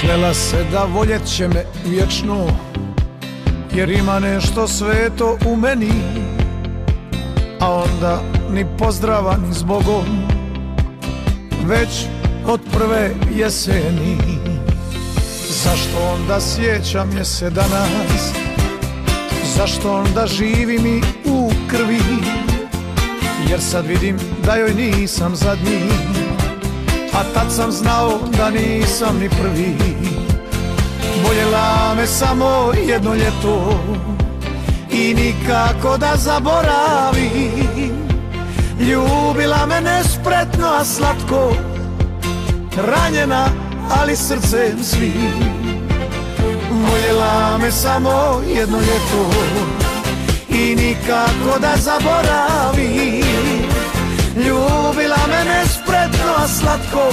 Klela se da voljet će me vječno, jer ima nešto sveto u meni. A onda ni pozdrava ni zbogom, već od prve jeseni. Zašto onda sjećam je se danas, zašto onda živi mi u krvi, jer sad vidim da joj nisam zadnji, a tad sam znao da nisam ni prvi. Voljela me samo jedno ljeto i nikako da zaboravim. Ljubila me nespretno, a slatko, ranjena, ali srcem svim. Voljela me samo jedno ljeto i nikako da zaboravim. Ljubila me nespretno, a slatko,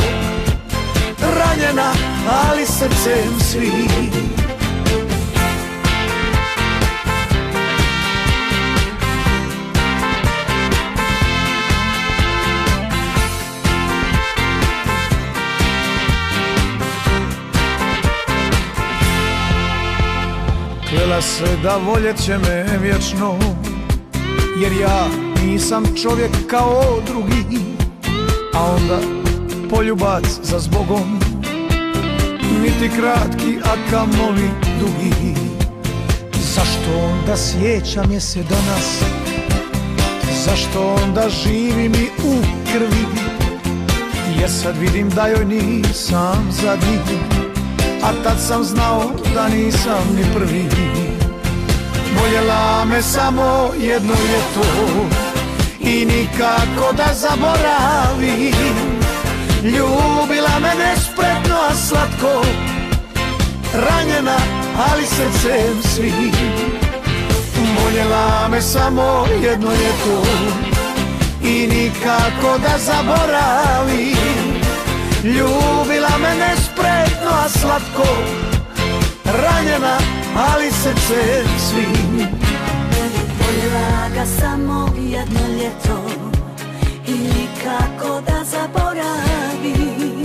ranjena, ali srcem svim. Klela se da voljet će me vječno, jer ja nisam čovjek kao drugi. A onda poljubac za zbogom, niti kratki, a kamoli dugi. Zašto onda sjećam je se danas, zašto onda živi mi u krvi, jer sad vidim da joj nisam zadnji, a tad sam znao da nisam ni prvi. Voljela me samo jedno ljeto i nikako da zaboravim. Ljubila me nespretno, a slatko, ranjena, ali srcem svim. Voljela me samo jedno ljeto i nikako da zaboravim. Ljubila me nespretno, a slatko, ranjena, ali srcem svim. Voljela ga samo jedno ljeto i nikako da zaboravim.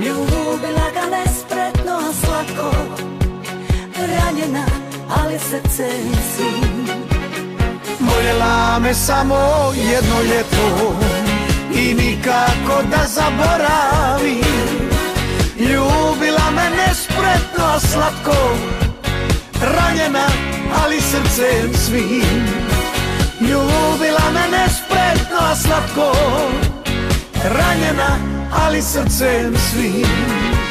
Ljubila ga nespretno, a slatko, ranjena, ali srcem svim. Voljela me samo jedno ljeto i nikako da zaboravim. Ljubila me nespretno, a slatko, ranjena, ali srcem svim. Ljubila me nespretno, a slatko, ranjena, ali srcem svim.